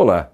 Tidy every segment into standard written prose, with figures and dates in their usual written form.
Olá!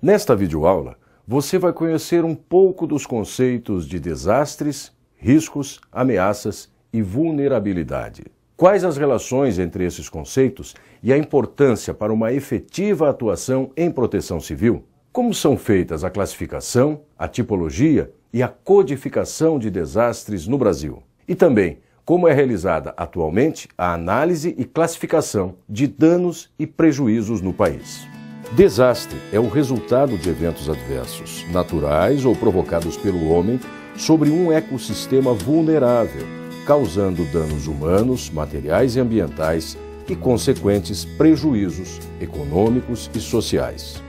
Nesta videoaula, você vai conhecer um pouco dos conceitos de desastres, riscos, ameaças e vulnerabilidade. Quais as relações entre esses conceitos e a importância para uma efetiva atuação em proteção civil? Como são feitas a classificação, a tipologia e a codificação de desastres no Brasil? E também, como é realizada atualmente a análise e classificação de danos e prejuízos no país. Desastre é o resultado de eventos adversos, naturais ou provocados pelo homem, sobre um ecossistema vulnerável, causando danos humanos, materiais e ambientais e consequentes prejuízos econômicos e sociais.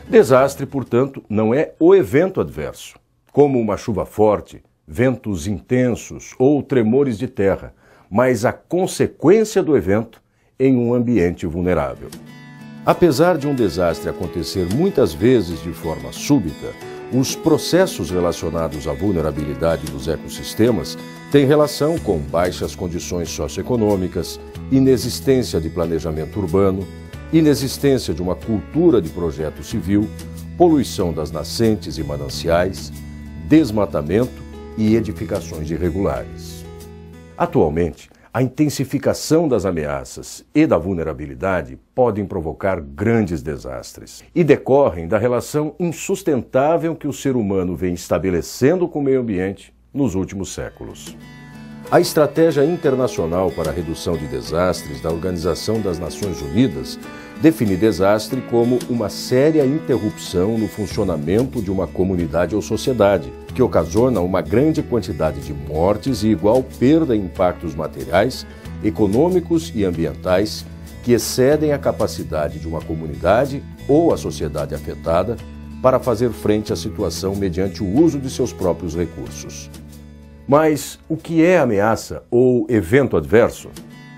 Desastre, portanto, não é o evento adverso, como uma chuva forte, ventos intensos ou tremores de terra, mas a consequência do evento em um ambiente vulnerável. Apesar de um desastre acontecer muitas vezes de forma súbita, os processos relacionados à vulnerabilidade dos ecossistemas têm relação com baixas condições socioeconômicas, inexistência de planejamento urbano, inexistência de uma cultura de projeto civil, poluição das nascentes e mananciais, desmatamento e edificações irregulares. Atualmente, a intensificação das ameaças e da vulnerabilidade podem provocar grandes desastres e decorrem da relação insustentável que o ser humano vem estabelecendo com o meio ambiente nos últimos séculos. A Estratégia Internacional para a Redução de Desastres da Organização das Nações Unidas define desastre como uma séria interrupção no funcionamento de uma comunidade ou sociedade, que ocasiona uma grande quantidade de mortes e igual perda em impactos materiais, econômicos e ambientais que excedem a capacidade de uma comunidade ou a sociedade afetada para fazer frente à situação mediante o uso de seus próprios recursos. Mas o que é ameaça ou evento adverso?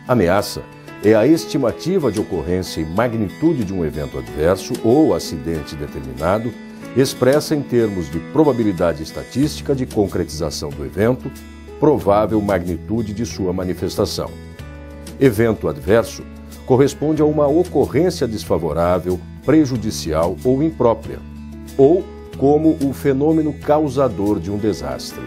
Ameaça é a estimativa de ocorrência e magnitude de um evento adverso ou acidente determinado, expressa em termos de probabilidade estatística de concretização do evento, provável magnitude de sua manifestação. Evento adverso corresponde a uma ocorrência desfavorável, prejudicial ou imprópria, ou como o fenômeno causador de um desastre.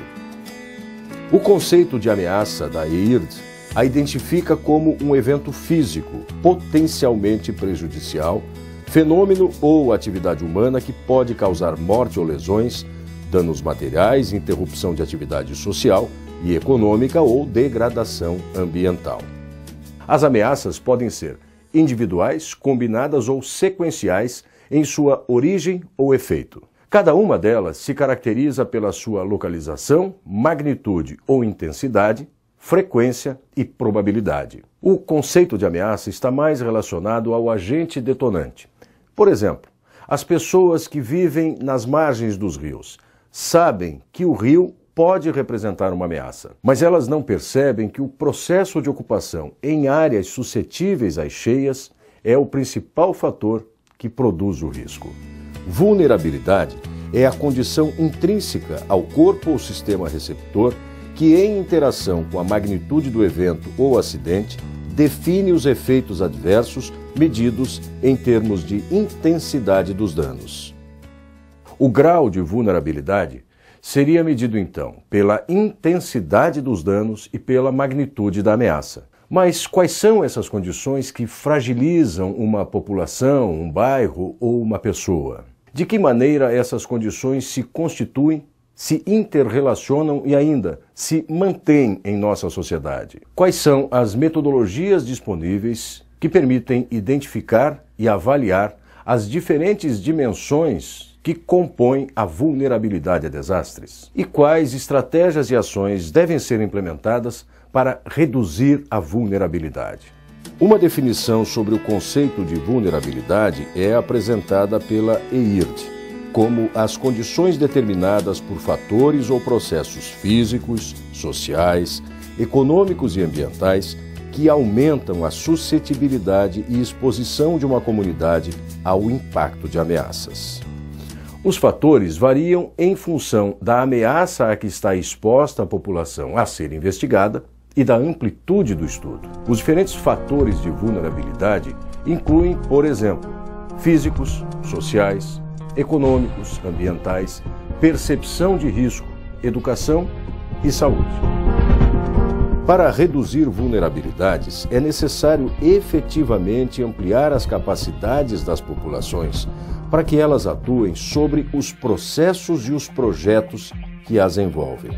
O conceito de ameaça da EIRD a identifica como um evento físico potencialmente prejudicial, fenômeno ou atividade humana que pode causar morte ou lesões, danos materiais, interrupção de atividade social e econômica ou degradação ambiental. As ameaças podem ser individuais, combinadas ou sequenciais em sua origem ou efeito. Cada uma delas se caracteriza pela sua localização, magnitude ou intensidade, frequência e probabilidade. O conceito de ameaça está mais relacionado ao agente detonante. Por exemplo, as pessoas que vivem nas margens dos rios sabem que o rio pode representar uma ameaça, mas elas não percebem que o processo de ocupação em áreas suscetíveis às cheias é o principal fator que produz o risco. Vulnerabilidade é a condição intrínseca ao corpo ou sistema receptor que, em interação com a magnitude do evento ou acidente, define os efeitos adversos medidos em termos de intensidade dos danos. O grau de vulnerabilidade seria medido, então, pela intensidade dos danos e pela magnitude da ameaça. Mas quais são essas condições que fragilizam uma população, um bairro ou uma pessoa? De que maneira essas condições se constituem, se interrelacionam e ainda se mantêm em nossa sociedade? Quais são as metodologias disponíveis que permitem identificar e avaliar as diferentes dimensões que compõem a vulnerabilidade a desastres? E quais estratégias e ações devem ser implementadas para reduzir a vulnerabilidade? Uma definição sobre o conceito de vulnerabilidade é apresentada pela EIRD como as condições determinadas por fatores ou processos físicos, sociais, econômicos e ambientais que aumentam a suscetibilidade e exposição de uma comunidade ao impacto de ameaças. Os fatores variam em função da ameaça a que está exposta a população a ser investigada e da amplitude do estudo. Os diferentes fatores de vulnerabilidade incluem, por exemplo, físicos, sociais, econômicos, ambientais, percepção de risco, educação e saúde. Para reduzir vulnerabilidades, é necessário efetivamente ampliar as capacidades das populações para que elas atuem sobre os processos e os projetos que as envolvem.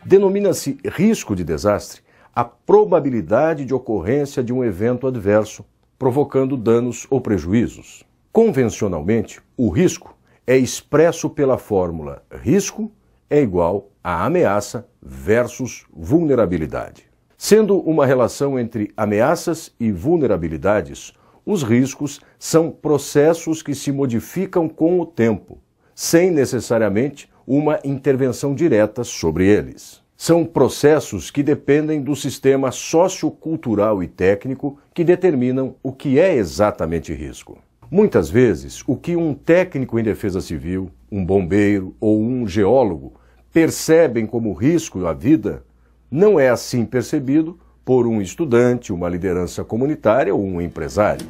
Denomina-se risco de desastre a probabilidade de ocorrência de um evento adverso, provocando danos ou prejuízos. Convencionalmente, o risco é expresso pela fórmula risco é igual a ameaça versus vulnerabilidade. Sendo uma relação entre ameaças e vulnerabilidades, os riscos são processos que se modificam com o tempo, sem necessariamente uma intervenção direta sobre eles. São processos que dependem do sistema sociocultural e técnico que determinam o que é exatamente risco. Muitas vezes, o que um técnico em defesa civil, um bombeiro ou um geólogo percebem como risco à vida, não é assim percebido por um estudante, uma liderança comunitária ou um empresário.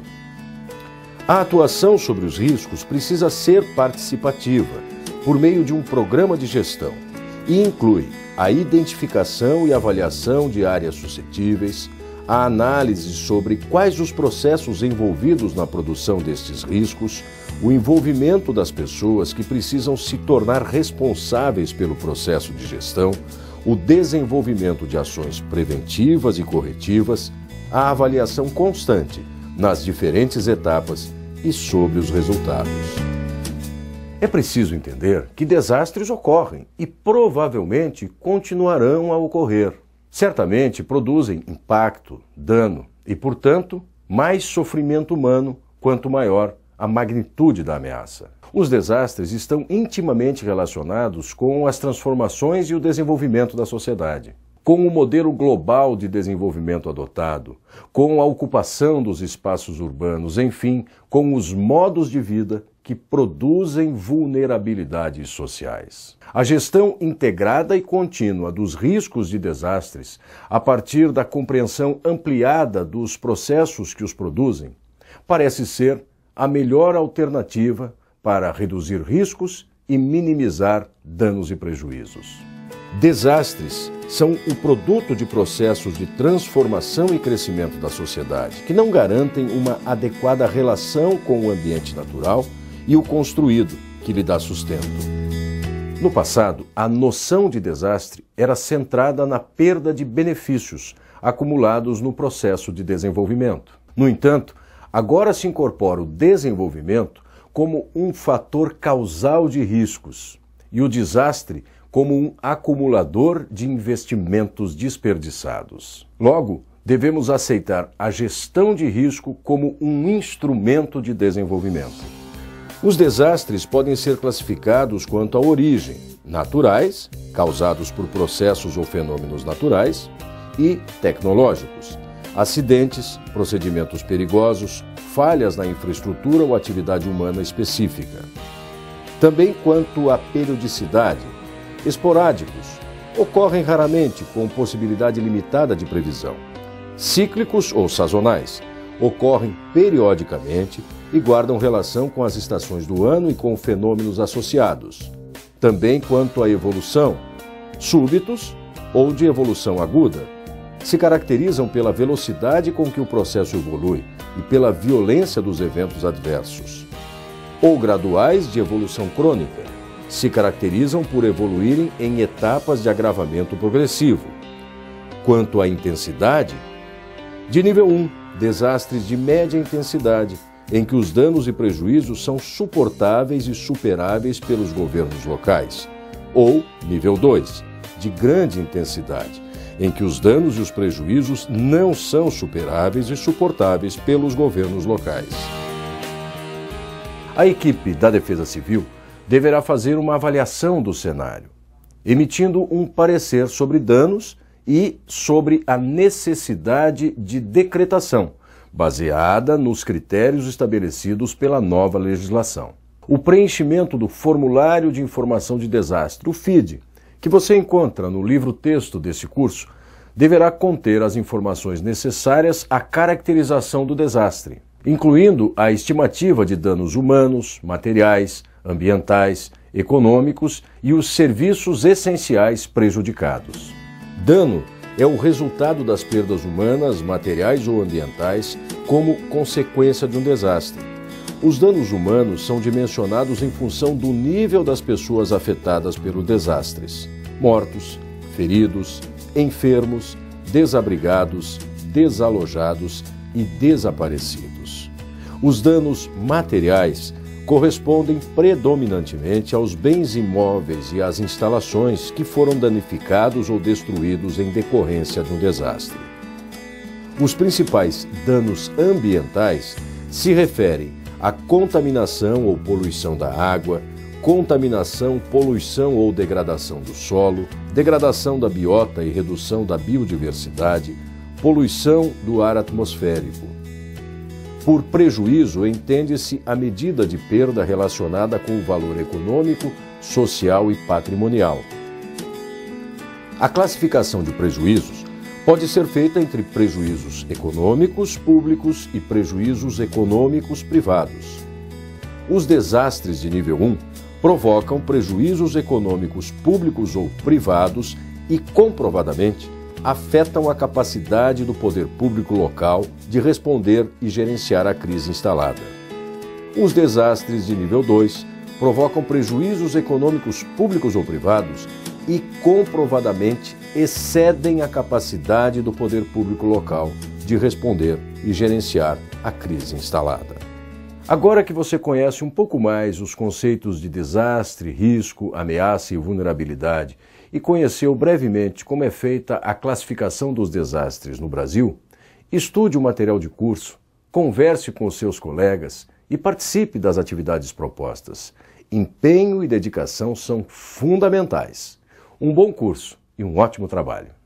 A atuação sobre os riscos precisa ser participativa, por meio de um programa de gestão, e inclui a identificação e avaliação de áreas suscetíveis, a análise sobre quais os processos envolvidos na produção destes riscos, o envolvimento das pessoas que precisam se tornar responsáveis pelo processo de gestão, o desenvolvimento de ações preventivas e corretivas, a avaliação constante nas diferentes etapas e sobre os resultados. É preciso entender que desastres ocorrem e provavelmente continuarão a ocorrer. Certamente produzem impacto, dano e, portanto, mais sofrimento humano quanto maior a magnitude da ameaça. Os desastres estão intimamente relacionados com as transformações e o desenvolvimento da sociedade, com o modelo global de desenvolvimento adotado, com a ocupação dos espaços urbanos, enfim, com os modos de vida que produzem vulnerabilidades sociais. A gestão integrada e contínua dos riscos de desastres, a partir da compreensão ampliada dos processos que os produzem, parece ser a melhor alternativa para reduzir riscos e minimizar danos e prejuízos. Desastres são o produto de processos de transformação e crescimento da sociedade, que não garantem uma adequada relação com o ambiente natural e o construído, que lhe dá sustento. No passado, a noção de desastre era centrada na perda de benefícios acumulados no processo de desenvolvimento. No entanto, agora se incorpora o desenvolvimento como um fator causal de riscos e o desastre como um acumulador de investimentos desperdiçados. Logo, devemos aceitar a gestão de risco como um instrumento de desenvolvimento. Os desastres podem ser classificados quanto à origem: naturais, causados por processos ou fenômenos naturais, e tecnológicos: acidentes, procedimentos perigosos, falhas na infraestrutura ou atividade humana específica. Também quanto à periodicidade: esporádicos, ocorrem raramente com possibilidade limitada de previsão. Cíclicos ou sazonais, ocorrem periodicamente e guardam relação com as estações do ano e com fenômenos associados. Também quanto à evolução: súbitos ou de evolução aguda, se caracterizam pela velocidade com que o processo evolui e pela violência dos eventos adversos. Ou graduais de evolução crônica, se caracterizam por evoluírem em etapas de agravamento progressivo. Quanto à intensidade, de nível 1, desastres de média intensidade, em que os danos e prejuízos são suportáveis e superáveis pelos governos locais. Ou nível 2, de grande intensidade, em que os danos e os prejuízos não são superáveis e suportáveis pelos governos locais. A equipe da Defesa Civil deverá fazer uma avaliação do cenário, emitindo um parecer sobre danos e sobre a necessidade de decretação, baseada nos critérios estabelecidos pela nova legislação. O preenchimento do Formulário de Informação de Desastre, o FID, que você encontra no livro-texto desse curso, deverá conter as informações necessárias à caracterização do desastre, incluindo a estimativa de danos humanos, materiais, ambientais, econômicos e os serviços essenciais prejudicados. Dano é o resultado das perdas humanas, materiais ou ambientais como consequência de um desastre. Os danos humanos são dimensionados em função do nível das pessoas afetadas pelos desastres: mortos, feridos, enfermos, desabrigados, desalojados e desaparecidos. Os danos materiais correspondem predominantemente aos bens imóveis e às instalações que foram danificados ou destruídos em decorrência de um desastre. Os principais danos ambientais se referem à contaminação ou poluição da água, contaminação, poluição ou degradação do solo, degradação da biota e redução da biodiversidade, poluição do ar atmosférico. Por prejuízo, entende-se a medida de perda relacionada com o valor econômico, social e patrimonial. A classificação de prejuízos pode ser feita entre prejuízos econômicos públicos e prejuízos econômicos privados. Os desastres de nível 1 provocam prejuízos econômicos públicos ou privados e, comprovadamente, afetam a capacidade do poder público local de responder e gerenciar a crise instalada. Os desastres de nível 2 provocam prejuízos econômicos públicos ou privados e, comprovadamente, excedem a capacidade do poder público local de responder e gerenciar a crise instalada. Agora que você conhece um pouco mais os conceitos de desastre, risco, ameaça e vulnerabilidade e conheceu brevemente como é feita a classificação dos desastres no Brasil, estude o material de curso, converse com os seus colegas e participe das atividades propostas. Empenho e dedicação são fundamentais. Um bom curso e um ótimo trabalho.